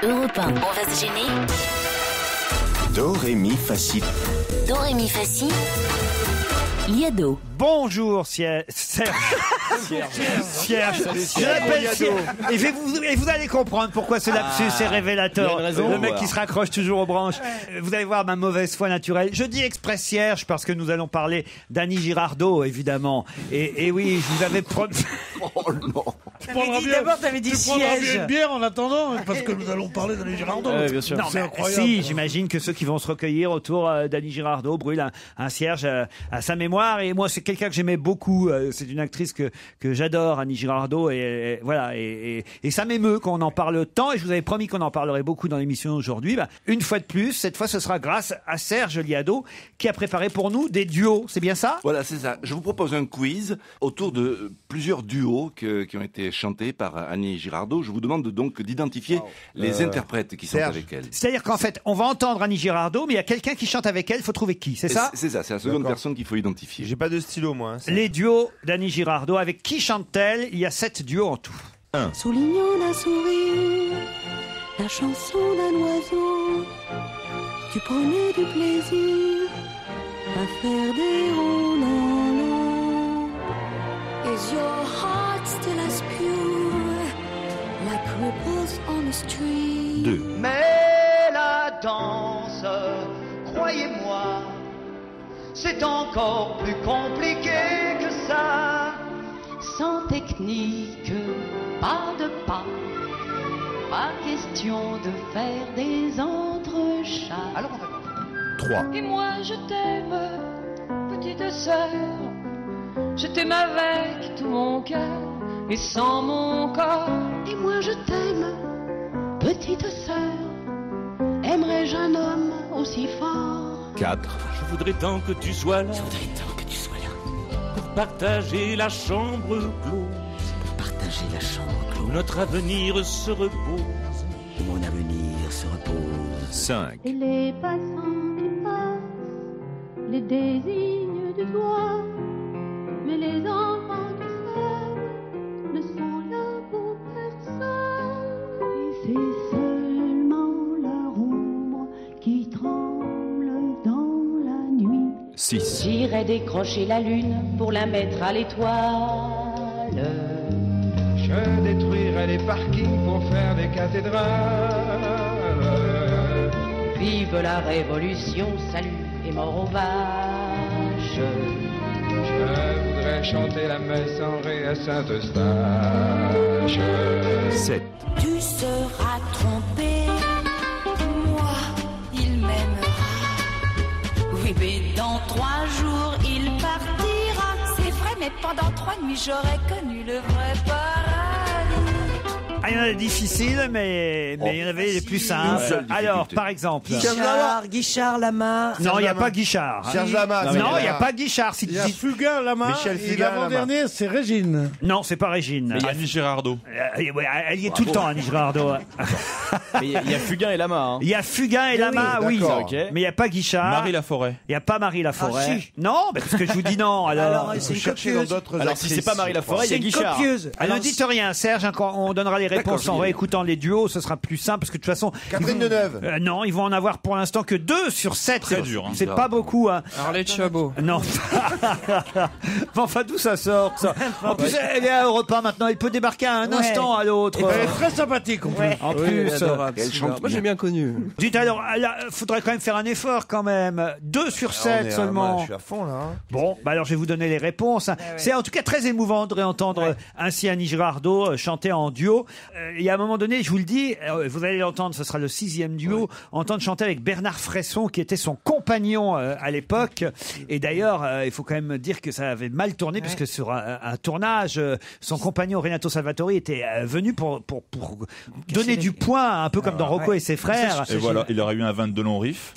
Europe 1, on va se gêner. Do, ré, mi, fa, si. Do, ré, mi, fa, si. Liado. Bonjour, Serge. Je l'appelle Serge. Et vous allez comprendre pourquoi ce lapsus est révélateur. Le mec qui se raccroche toujours aux branches. Vous allez voir ma mauvaise foi naturelle. Je dis exprès Serge parce que nous allons parler d'Annie Girardot, évidemment. Et oui, je vous avais promis... Oh non. D'abord, t'avais dit siège. Une bière en attendant, parce que nous allons parler d'Annie Girardot. Bien sûr. Non, c'est incroyable. Si, j'imagine que ceux qui vont se recueillir autour d'Annie Girardot brûlent un cierge à sa mémoire. Et moi, c'est quelqu'un que j'aimais beaucoup. C'est une actrice que j'adore, Annie Girardot. Et voilà. Et ça m'émeut quand on en parle tant. Et je vous avais promis qu'on en parlerait beaucoup dans l'émission aujourd'hui. Une fois de plus, cette fois, ce sera grâce à Serge Liado qui a préparé pour nous des duos. C'est bien ça? Voilà, c'est ça. Je vous propose un quiz autour de plusieurs duos qui ont été chantés par Annie Girardot. Je vous demande donc d'identifier les interprètes qui sont avec elle. C'est-à-dire qu'en fait, on va entendre Annie Girardot, mais il y a quelqu'un qui chante avec elle. Il faut trouver qui, c'est ça? C'est ça, c'est la seconde personne qu'il faut identifier. J'ai pas de stylo, moi. Les duos d'Annie Girardot. Avec qui chante-t-elle? Il y a 7 duos en tout. Soulignant d'un sourire, la chanson d'un oiseau, tu prenais du plaisir à faire des ronds dans l'eau. Is your heart still as pure, like ripples on a stream? 2. Mais la danse, croyez-moi, c'est encore plus compliqué que ça. Sans technique, pas de pas, pas question de faire des entrechats. Alors on va 3. Et moi je t'aime, petite sœur, je t'aime avec tout mon cœur et sans mon corps. Et moi je t'aime, petite sœur, aimerais-je un homme aussi fort? 4. Je voudrais tant que tu sois là. Pour partager la chambre close. Où notre avenir se repose. Où mon avenir se repose. 5. Et les passants qui passent les désignent du doigt, mais les enfants qui savent ne sont là pour personne. Et c'est seulement leur ombre qui tremble dans la nuit. 6. J'irai décrocher la lune pour la mettre à l'étoile. Je détruirai les parkings pour faire des cathédrales. Vive la révolution, salut et mort aux vaches. Je voudrais chanter la messe en ré à Saint-Eustache. 7. Tu seras trompé, moi, il m'aimera. Oui, mais dans 3 jours, il partira. C'est vrai, mais pendant 3 nuits, j'aurais connu le vrai paradis. Ah, il y en a des difficiles, mais il y en avait les plus simples. Alors, par exemple... Guichard, Lama. Non, il n'y a pas Guichard. Serge Lama. Non, il n'y a pas Guichard. Il y a Fugain, Lama, Michel et Fugain, l'avant-dernier, c'est Régine. Non, c'est pas Régine. Il y a Annie Girardot. Elle y est tout le temps, Annie Girardot. Il y a Fugain et Lama. Il y a Fugain et Lama, oui. Okay. Mais il n'y a pas Guichard. Marie Laforêt. Il n'y a pas Marie Laforêt. Ah, si. Non, parce que je vous dis non. Alors c'est une Cherchez dans copieuse. d'autres Alors si c'est pas Marie Laforêt, il y a C'est une Guichard. copieuse. ne dites rien, Serge, hein, quand on donnera les réponses en réécoutant les duos, ce sera plus simple, parce que de toute façon... Catherine Deneuve. Non, ils vont en avoir pour l'instant que 2 sur 7. Très dur, hein. C'est pas beaucoup. Hein. Arlette Chabot. Non. Mais enfin, d'où ça sort, ça? En plus, elle est à Europe 1 maintenant. Elle peut débarquer à un instant à l'autre. Elle est très sympathique, en plus. En plus, Elle chante Moi j'ai bien connu. dites alors, faudrait quand même faire un effort quand même. 2 sur 7 seulement. Je suis à fond, là. Hein. Bon, alors je vais vous donner les réponses. C'est en tout cas très émouvant de réentendre ainsi Annie Girardot chanter en duo. Il y a un moment donné, je vous le dis, vous allez l'entendre, ce sera le 6e duo, entendre chanter avec Bernard Fresson, qui était son compagnon à l'époque. Et d'ailleurs, il faut quand même dire que ça avait mal tourné, puisque sur un tournage, son compagnon Renato Salvatori était venu pour donner du poing, un peu comme dans Rocco et ses frères. Et voilà, il aurait eu un 22 long riff.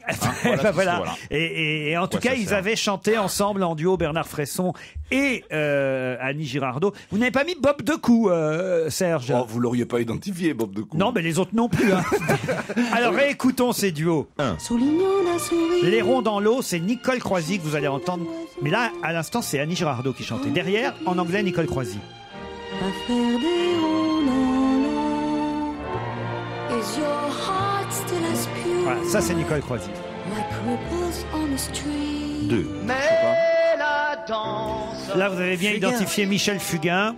Voilà. Et en tout cas, ils avaient chanté ensemble en duo, Bernard Fresson et Annie Girardot. Vous n'avez pas mis Bob Decou, Serge? Oh, vous l'auriez pas identifié, Bob Decou. Non, mais les autres non plus. Hein. Alors réécoutons ces duos. Les ronds dans l'eau, c'est Nicole Croisy que vous allez entendre. Mais là, à l'instant, c'est Annie Girardot qui chantait. Derrière, en anglais, Nicole Croisy. À faire des ronds dans l'eau. Is your heart still as pure? Voilà, ça c'est Nicole Croisy. Like ripples on a stream. 2. Mais la danse. Là, vous avez bien Fugain. identifié Michel Fugain.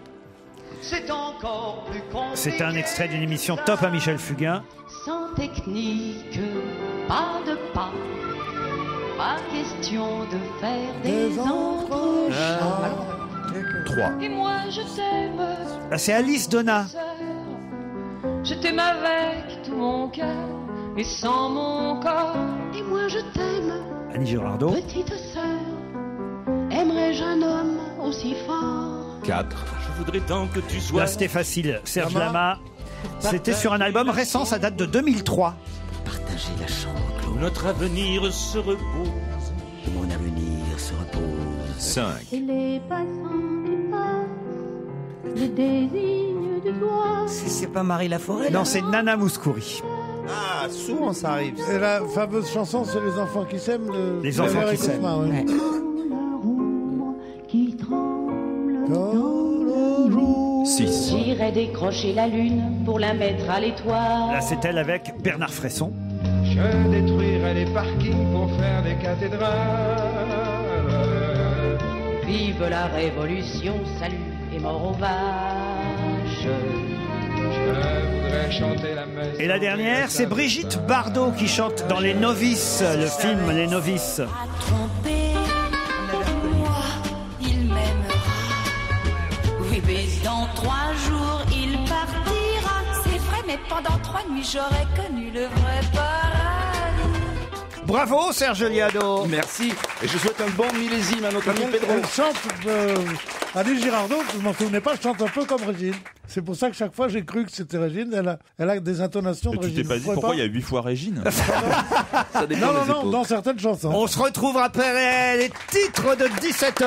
C'est encore plus compliqué. C'est un extrait d'une émission Top à Michel Fugain. Sans technique, pas de pas. Pas question de faire des entrechats. 3. Et moi je t'aime, Ah, c'est Alice Donna. sœur. Je t'aime avec tout mon cœur et sans mon corps. Et moi je t'aime, Annie Girardot. petite sœur. Aimerais-je un homme aussi fort? 4. Je voudrais tant que tu sois Là, c'était facile. Serge Lama. Lama. C'était sur un album récent, ça date de 2003. Partager la chambre close. notre avenir se repose. Mon avenir se repose. 5. Et les passants qui passent, les désignes du doigt. C'est pas Marie Laforêt? Non, c'est Nana Mouskouri. Ah, souvent ça arrive. Et la fameuse chanson, c'est les enfants qui s'aiment. Les enfants qui s'aiment. Ouais. Qui tremble Dans le jour. 6. J'irai décrocher la lune pour la mettre à l'étoile. Là, c'est elle avec Bernard Fresson. Je détruirai les parkings pour faire des cathédrales. Vive la révolution, salut et mort aux vaches. Je voudrais chanter la messe. Et la dernière, c'est Brigitte Bardot qui chante dans Les Novices, le film Les Novices. à tromper. Moi, il m'aimera. Oui, mais dans 3 jours, il partira. C'est vrai, mais pendant 3 nuits, j'aurais connu le vrai paradis. Bravo Serge Liado. Merci. Et je souhaite un bon millésime à notre ami Pedro. Elle chante, Annie Girardot, je m'en souvenais pas, chante un peu comme Régine. C'est pour ça que chaque fois j'ai cru que c'était Régine. Elle a des intonations de Tu Régine. t'es pas dit Vous pourquoi il y trouvez a 8 fois Régine? Ça dépend des Non, époques. dans certaines chansons. On se retrouve après les titres de 17h.